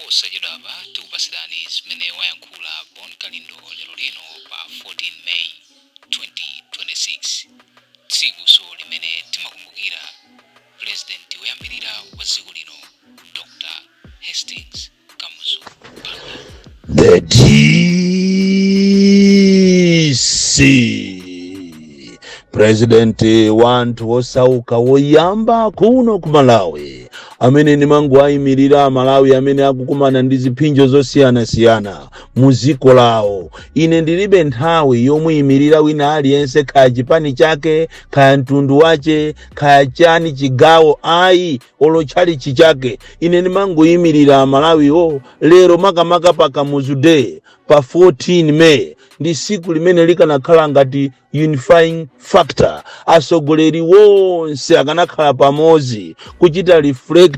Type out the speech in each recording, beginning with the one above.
osachedwapa tikupatsirani zimene wayankhula Bon Kalindo lero lino pa 14 May 2026 tsiku limene timakumbukira president woyambirira wa dziko lino Dr. Hastings Kamuzu Banda. The DC President wantu osauka woyamba kuno ku Malawi amene ni mangu ayimirira Malawi amene akukumana ndi zipinjo zosiyana muziko lawo. Ine ndilibe nthawi yomwe yimirira wina aliyense kaya chipani chake kaya mtundu wache kaya chani chigawo ayi olochali chichake. Ine ni mangu yimirira Malawi lero makamaka pa Kamuzu Day pa 14 May ndi siku limene likanakhala ngati unifying factor. Asogoleri wonse akanakhala pamodzi kuchita reflect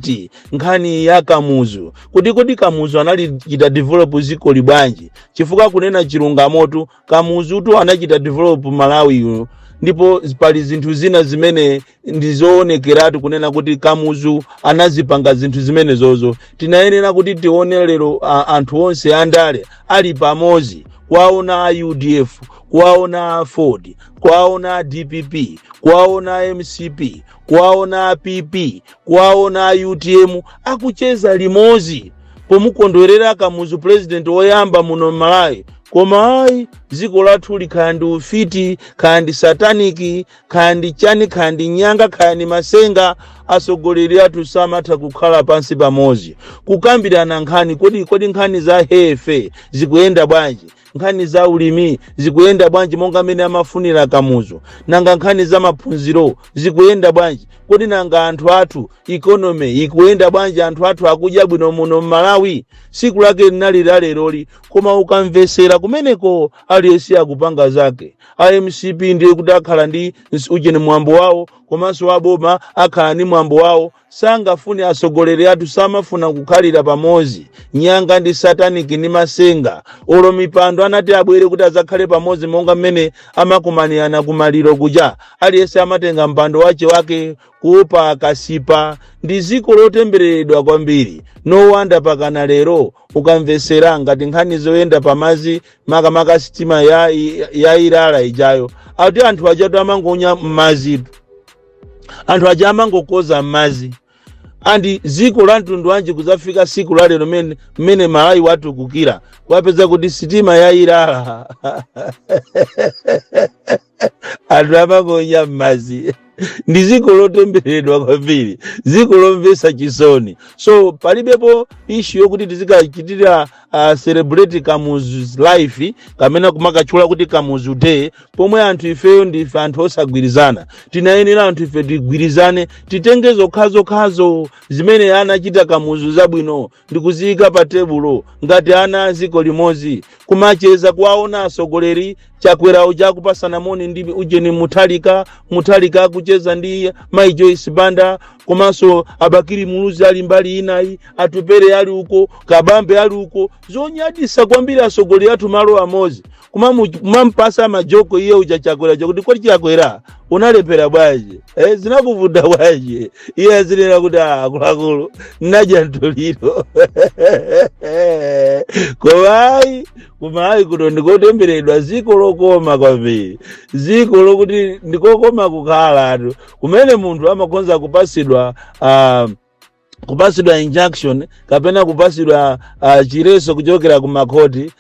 nkhani ya Kamuzu kuti Kamuzu anachita develop ziko libwanji chifukwa kunena chilungamoto Kamuzu tu anachita develop Malawi ndipo pali zinthu zina zimene ndizoonekeratu kunena kuti Kamuzu anazipanga zinthu zimene zozo. Tinayenera kuti tione lero anthu onse andale ali pamodzi kwaona UDF, kwaona Ford, kwaona DPP, kwaona MCP, kwaona PP, kwaona UTM akucheza limodzi pomukondwerera Kamuzu president woyamba muno Malawi. Koma ayi ziko lathu likhandi ufiti khandi sataniki khandi chani khandi nyanga khandi masenga. Asogoleri athu samatha kukhala pansi pamodzi kukambirana nkhani kodi nkhani za hefe zikuyenda bwanji, nkhani za ulimi zikuyenda bwanji monga mene amafunira Kamuzu, nanga nkhani za maphunziro zikuyenda bwanji, kodi nanga anthu athu economy ikuyenda bwanji, anthu athu akudya bwino muno Malawi. Siku lake linali leroli koma ukamvesera kumeneko aliyense akupanga zake. MCP ndiye kuti akhala ndi ujeni mwambo wawo komanso waboma akhala ndi mwambo wawo. Sangafuni asogoleri athu samafuna kukhalira pamodzi nyanga ndi sataniki ndi masenga. Olo mipando anati abwere kuti azakhale pamodzi monga mmene amakumanirana kumaliro kuja aliyense amatenga mpando wake kuopa akasipa. Ndi ziko lotembereredwa kwambiri nowanda pakana lero ukamvesera ngati nkhani zoyenda pamazi makamaka sitima ya Ilala ijayo ati anthu ajatu amangonya mmazi, anthu aja amangokoza mmazi. Andi ziko la mtundu wanji kuzafika siku la lero mmene Malawi watu kukira wapeza kuti sitima ya Ilala anthu amangonya mmazi. Ndi ziko lotembereredwa kwambiri, ziko lomvesa chisoni. So palibepo issue yokuti tizikachitira celebrate Kamuzu's life kamena kumakachula kuti Kamuzu Day pomwe anthu ifeyo ndife anthu osagwirizana. Tinayenera anthu ife tigwirizane titenge zokhazo zimene anachita Kamuzu zabwino ndikuziyika pa tebulo ngati ana ziko limodzi kumacheza kwaona asogoleri chakwerawo chakupasana moni ndi ujeni mutalika kucheza ndi Mai Joyce Banda komanso Abakiri Muluzi ali mbali inayi, Atupere ali uko, Kabambe ali uko. Zonyadisa kwambiri asogoleri athu malo amodzi kumampasa majoko iye uja chakwera chakuti kodi chakwera unalepera bwanji zinakuvuda bwanji iye azinena kuti akuluakulu naja ntoliro kumayi kuno ndikotemberedwa ziko lokoma kwambiri, ziko lokuti ndikokoma kukhala atu kumene munthu amakonza kupasidwa injunction kapena kupasidwa chireso kuchokera ku makoti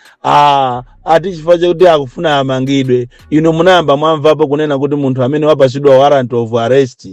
ati chifukwa chakuti akufuna amangidwe. Ino munayamba mwamvapo kunena kuti munthu amene wapasidwa warrant of arrest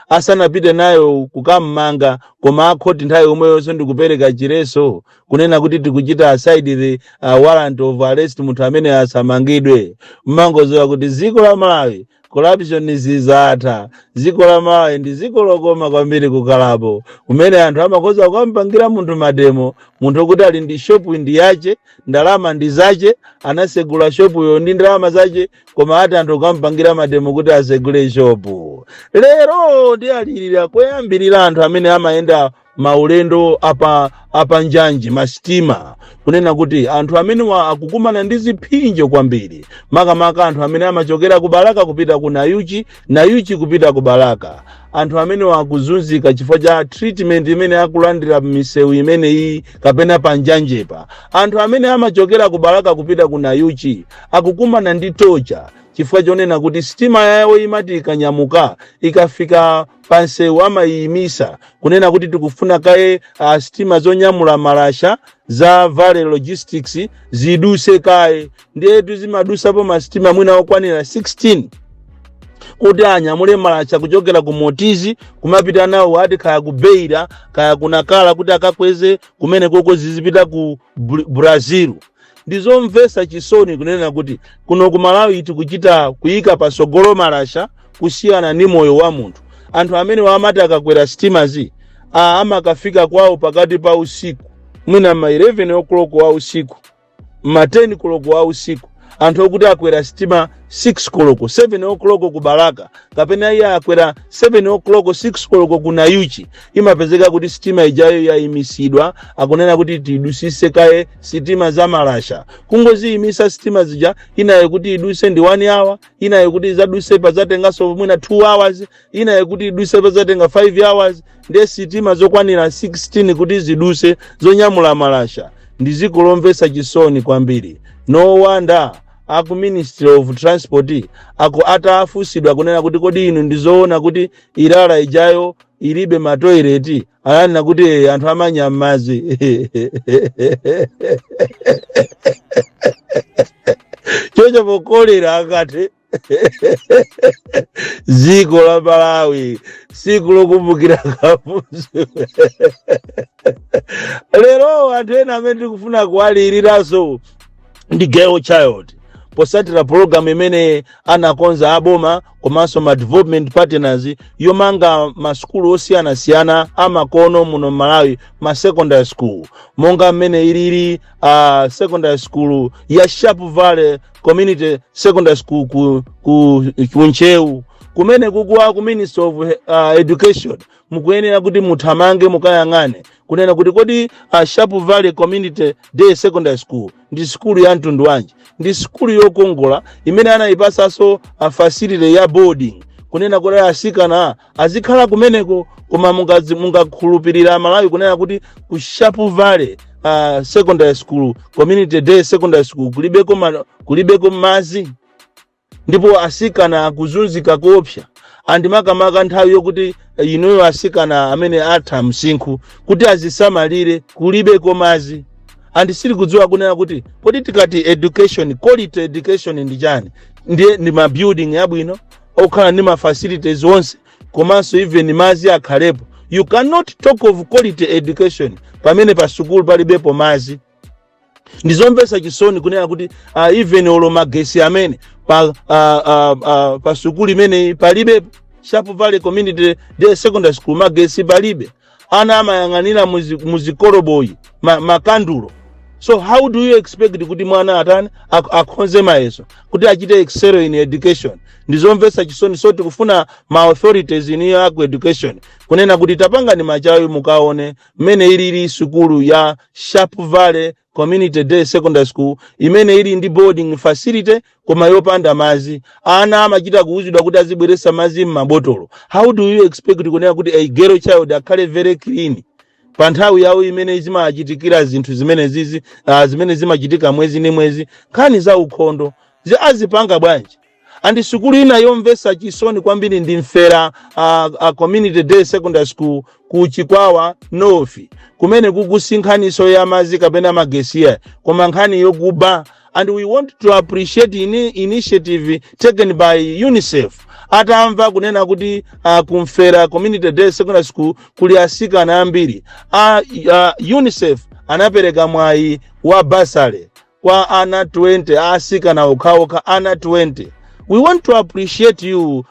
asanapite nayo kukamanga koma akhoti nthawi yomwe yonse ndikupereka chireso kunena kuti tikuchita aside the warrant of arrest munthu amene asamangidwe. Mmangozowa kuti ziko la Malawi corruption izizatha. Ziko la Malawi ndi ziko lokoma kwambiri kukhalapo kumene anthu amakoza kukampangira munthu mademo, munthu kuti ali ndi shopu ndi yache, ndalama ndi zache, anasegula shopu yo ndi ndalama zache koma ati anthu kukampangira mademo kuti asegule shopu. Lero ndi alirira kuyambirira anthu amene amayenda maulendo apa njanji masitima kunena kuti anthu amene akukumana ndi ziphinjo kwambiri makamaka anthu amene amachokera ku Balaka kupita ku Nayuchi kupita ku Balaka, anthu amene akuzunzika chifukwa cha treatment imene akulandira misewu imene iyi kapena panjanjepa, anthu amene amachokera ku Balaka kupita ku Nayuchi akukumana ndi tocha chifukwa chonena kuti sitima yawo imati ikanyamuka ikafika pansewu amayimisa kunena kuti tikufuna kaye sitima zonyamula malasha za Vale Logistics ziduse kaye, ndiye zimadusapo masitima mwina okwanira 16 kuti anyamule malasha kuchokera ku Motizi kumapita nawo ati kaya ku Beira kaya kunakala kuti akakweze kumene koko zizipita ku Brazil. Ndizomvesa chisoni kunena kuti kuno ku Malawi tikuchita kuyika pasogolo malasha kusiyana ndi moyo wa munthu. Anthu amene wamati akakwera stimazi amakafika kwawo pakati pa usiku mwina ma 11 o'clock wa usiku ma 10 o'clock wa usiku, anthu okuti akwera stima 6 o'clock 7 o'clock ku Balaka kapena iye akwera 7 o'clock 6 o'clock ku Nayuchi, imapezeka kuti stima ijayo yayimisidwa akunena kuti tidusise kaye sitima za malasha. Kungoziyimisa stima zija, inaye kuti iduse ndi 1 hour, inaye kuti izaduse pazatengaso mwina 2 hours, inaye kuti iduse pazatenga 5 hours, ndiye sitima zokwanira 16 kuti ziduse zonyamula malasha. Ndizikulomvesa chisoni kwambiri. No wonder aku Ministry of Transport atafusidwa kunena kuti kodi inu ndizoona kuti Ilala ijayo ilibe matoileti, alani kuti anthu amanyamazi chocho pokolera akati ziko la Malawi siku lokumbukira kafuzi. Lero anthu ena amene tikufuna kuwaliriraso ndi Girl Child posatira program imene anakonza aboma komanso ma development partners yomanga masukulu osiyana amakono muno Malawi, ma secondary school monga mmene ilili secondary school ya Sharp Valley Community Secondary School ku Nchewu kumene kukuwa ku Ministry of Education mukuyenera kuti muthamange mukayang'ane kunena kuti kodi Sharp Valley Community Day Secondary School ndi skulu ya mtundu wanji, ndi skulu yokongola imene anayipasaso facility ya boarding kunena kuti asikana azikhala kumeneko, koma mungakhulupirira Malawi kunena kuti ku Sharp Valley Secondary School Community Day Secondary School kulibeko mazi, ndipo asikana akuzunzika kopsa. Andimakamaka nthawi yokuti inuyo asikana amene atha msinkhu kuti azisamalire kulibeko mazi. Andisiri kudziwa kunena kuti kodi tikati education, quality education ndi chani, ndiye ndi ma building yabwino okhala ndi ma facilities onse komanso even mazi akhalepo. You cannot talk of quality education pamene pa sukulu palibepo mazi. Ndizomvesa chisoni kunena kuti even olo magesi amene pa sukulu imene palibepo. Sharp Valley Community Day Secondary School magesi palibe, ana amayang'anira muzikoroboyi makandulo. So how do you expect kuti mwana atani akhonze mayeso kuti achite excel in education? Ndizomvesa chisoni. So tikufuna ma authorities in aku education kunena kuti tapangani machawi mukaone mmene ili sukulu ya Sharp Valley Community Day Secondary School imene ili ndi boarding facility koma yopanda mazi, ana amachita kuuzidwa kuti azibweresa mazi m'mabotolo. How do you expect kunena kuti a Girl Child akhale very clean pa nthawi yawo imene zimachitikira zinthu zimene zimene zimachitika mwezi ndi mwezi? Nkhani za ukhondo azipanga bwanji? Andi sukulu ina yomvesa chisoni kwambiri ndi Mfera Community Day Secondary School ku Chikwawa North kumene kukusinkhaniso ya mazi kapena magesiya koma nkhani yokuba. And we want to appreciate initiative taken by UNICEF atamva kunena kuti kumfera Community Day Secondary School kuli asikana ambiri. UNICEF anapereka mwayi wa basale kwa ana 20 asikana okhaokha ana 20. We want to appreciate you,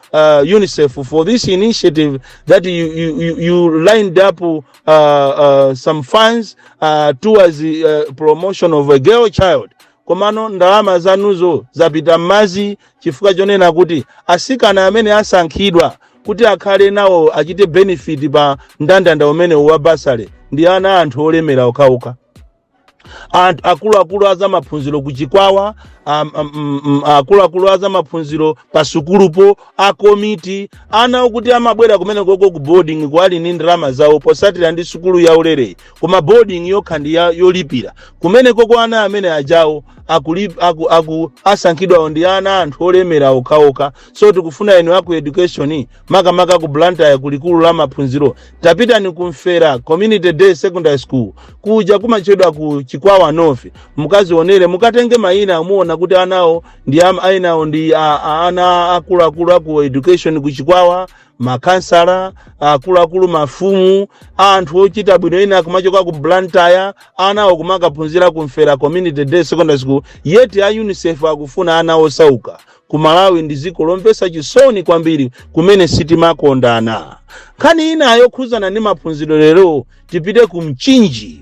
UNICEF, for this initiative that you lined up some funds towards the promotion of a girl child. Komano ndalama zanuzo zapita mazi chifukwa chonena kuti asikana amene asankhidwa kuti akhale nawo achite benefit pa ndandanda umene wa basale ndi ana anthu olemera okauka. Akuluakulu aza maphunziro kuchikwawa, akuluakulu aza maphunziro pa sukulupo, akomiti ana okuti amabwera kumene koko ku boarding kwali ni ndalama zawo posatira ndi sukulu ya ulere koma boarding yokha ndi yolipira kumene koko ana amene ajawo asankhidwa ndi ana anthu olemera okhaokha. So tikufuna inu aku education makamaka ku Blantyre kulikulu la maphunziro tapitani kumfera community day secondary school kuja kumachedwa ku Chikwawa North mukazionere mukatenge mayina muona kuti anawo ndi ainawo ndi ana akuluakulu aku education ku Chikwawa, makansala akuluakulu, mafumu, anthu ochita bwino ina kumachoka ku Blantyre anawo kumakaphunzira kumfera community day secondary school. Yeti a UNICEF akufuna ana osauka ku Malawi ndi dziko lompesa chisoni kwambiri kumene sitimakondana. Nkhani ina yokhuzana ndi maphunziro lero tipite ku Mchinji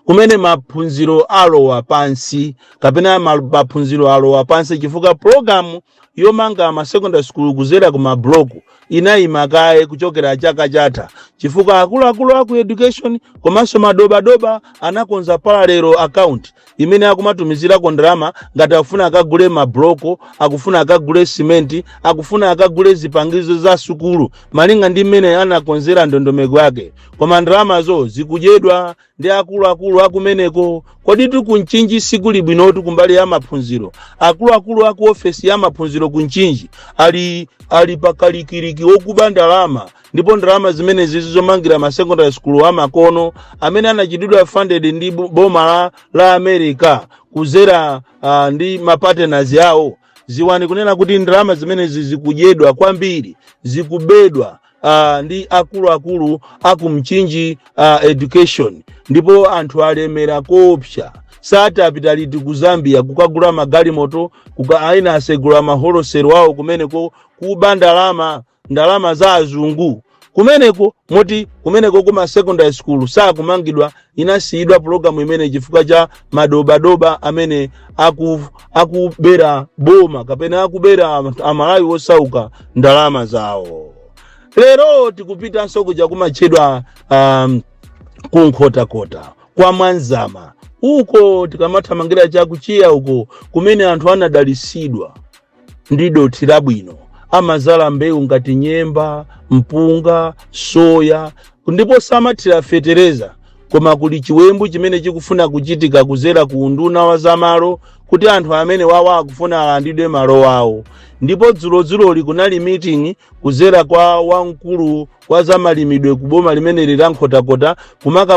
kumene maphunziro alowa pansi kapena maphunziro alowa pansi chifukwa programu yomanga ma secondary school kuzera ku mabloku inayimakaye kuchokera chaka chatha chifukwa akuluakulu aku education komanso madobadoba anakonza parallel account imene akumatumizira ndalama ngati akufuna akagule mabloko, akufuna akagule simenti, akufuna akagule zipangizo za sukulu malinga ndi mmene anakonzera ndondomeko yake. Koma ndalamazo zikudyedwa ndi akuluakulu akumeneko. Kodi tu ku Mchinji sikuli bwinotu kumbali ya maphunziro akuluakulu aku office ya maphunziro ku Mchinji ali pakalikiriki okuba ndalama ndipo ndalama zimene zizomangira ma secondary school amakono amene anachitidwa funded ndi boma la America kuzera ndi mapartners yawo. Ziwani kunena kuti ndalama zimene zikudyedwa kwambiri zikubedwa ndi akuluakulu aku Mchinji education ndipo anthu alemera kopsa. Satapitali ku Zambia kukagula magalimoto aina asegula maholosero wawo kumeneko kuba ndalama za azungu kumeneko moti kumeneko kuma secondary school sakumangidwa inasiyidwa programu imene chifukwa cha madobadoba amene akubera boma kapena akubera amalawi osauka ndalama zawo. Lero tikupita nsokuja kumachedwa kunkhotakota kwa Mwanzama uko tikamathamangira chakuchiya uko kumene anthu anadalisidwa ndi dothi labwino amazala mbewu ngati nyemba, mpunga, soya ndipo samathira fetereza koma kuli chiwembu chimene chikufuna kuchitika kuzera ku unduna wa zamalo kuti anthu amene wawa akufuna alandidwe malo wawo. Ndipo dzuloli kunali meeting kuzera kwa wamkulu wa zamalimidwe kuboma limene lilankhotakota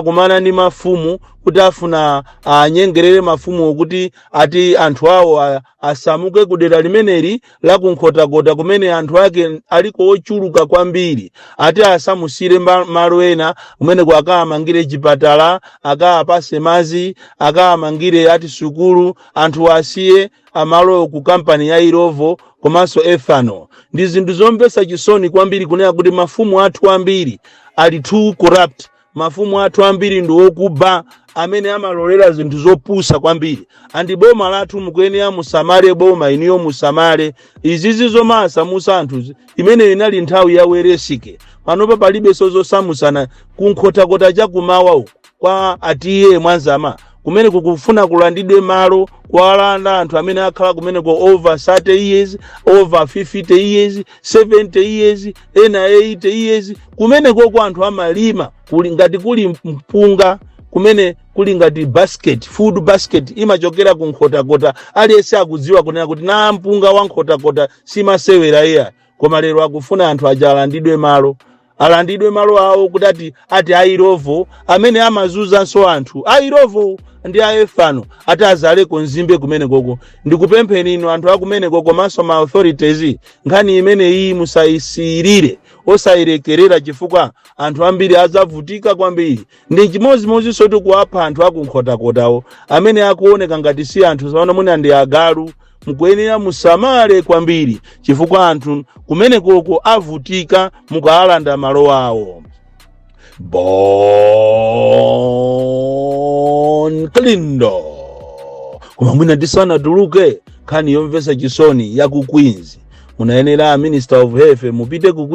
kumana ndi mafumu kuti afuna anyengerere mafumu kuti ati anthu awo asamuke kudera limeneli la kunkhotakota kumene anthu ake aliko ochuluka kwambiri ati asamusire malo ena kumene kwakamangire chipatala, akapase mazi, akamangire ati sukulu, anthu asiye amalo ku kampani ya Irovo komanso Ethano. Ndi zinthu zompesa chisoni kwambiri kunena kuti mafumu athu ambiri ali too corrupt. Mafumu athu ambiri ndi okuba amene amalolera zinthu zopusa kwambiri. Andi boma lathu mukuyenera musamale boma iniyo musamale. Izizi zomasa musa anthu imene inali nthawi ya Weresike. Panopa palibe sozosamusana kunkhotakota chakumawa uko kwa atiye Mwanzama kumene kukufuna kulandidwe malo kwalanda anthu amene akhala kumene ko over 30 years, over 50 years, 70 years, ena 80 years kumene kwa anthu amalima kuli ngati kuli mpunga kumene kuli ngati basket, food basket imachokera ku nkhotakota aliyese akudziwa kunena kuti na mpunga wa nkhotakota simasewera iya. Koma lero akufuna anthu aja alandidwe malo awo kuti ati Airovo amene amazuza so anthu Airovo ndi aefano ati azale konzimbe kumene koko. Ndikupempheni inu anthu akumene koko maso ma authorities nkhani imene iyi musayisirire osayirekerera chifukwa anthu ambiri azavutika kwambiri. Ndi chimozimozi soti kuwapha anthu akunkhotakotawo amene akuoneka ngati si anthu zaona muna ndi agalu mukuyenera musamale kwambiri chifukwa anthu kumene koko avutika mukaalanda malo awo. Bon Klindo koma mwina tisana tuluke nkhani yomvesa chisoni ya ku Queens munayenera Minister of Health mupite ku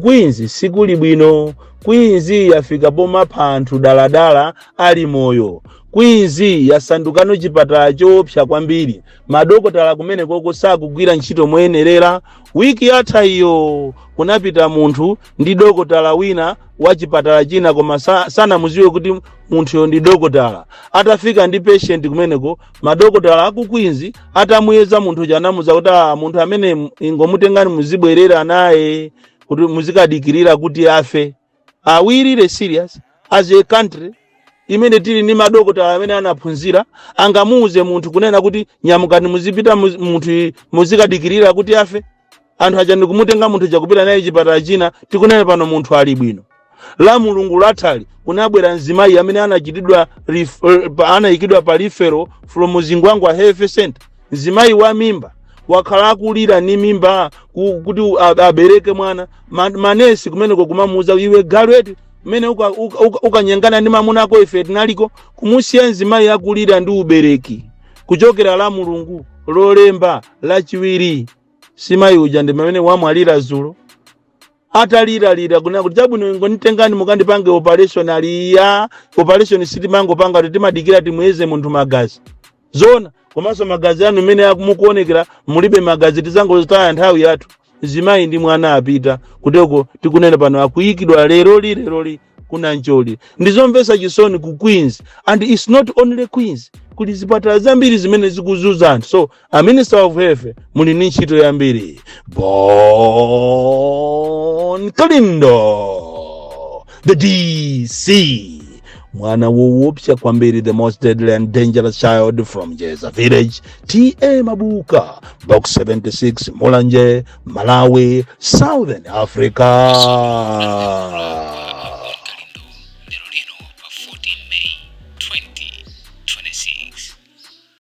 Queens sikuli bwino. Queens yafika boma panthu daladala ali moyo. Queens yasandukano chipatala choopsa kwambiri. Madokotala kumene koko sakugwira ntchito moyenerera. Wiki yatha iyo kunapita munthu ndi dokotala wina wa chipatala china koma sana muziwe kuti munthuyo ndi dokotala. Atafika ndi patient kumeneko madokotala aku Queens atamuyeza munthu chanamuza kuti munthu amene ingomutengani muzibwerera naye kuti muzikadikirira kuti afe. Are we really serious as a country? Imene tili ni madokotala amene anaphunzira angamuuze munthu kunena kuti nyamukani muzipita munthu muzikadikirira kuti afe. Anthu aja ndikumutenga munthu chakupita naye chipatala china tikunene pano munthu ali bwino. La Mulungu lathali kunabwera mzimayi amene anayikidwa pa referral from Zingwangwa Health Center. Mzimayi wa mimba wakhala kulira ni mimba kuti abereke mwana. Manesi kumeneko kumamuuza iwe galweti mene ukanyengana ndi mamuna ako ife tinaliko kumusiya mzimayi akulira ndi ubereki. Kuchokera La Mulungu lolemba lachiwiri simayi uja ndi mmene wamwalira zulo. Atalira kuna kuti chabwino ngonitengani mukandipange operation aliya operation sitimango panga kuti timadikira timweze munthu magazi. Zona komanso magazi anu mene akumukuonekera mulibe magazi tizangozitaya nthawi yathu. Zimayi ndi mwana apita kuteko tikunena pano akuyikidwa leroli kuna njoli. Ndizomvesa chisoni ku Queens, and it's not only Queens. Kuli zipatala zambiri zimene zikuzuza anthu. So a Minister of Health muli ni ntchito yambiri. Bon Kalindo, the DC. Mwana woopsa kwambiri, the most deadly and dangerous child from Jeza Village. T.A. Mabuka, Box 76, Mulanje, Malawi, Southern Africa.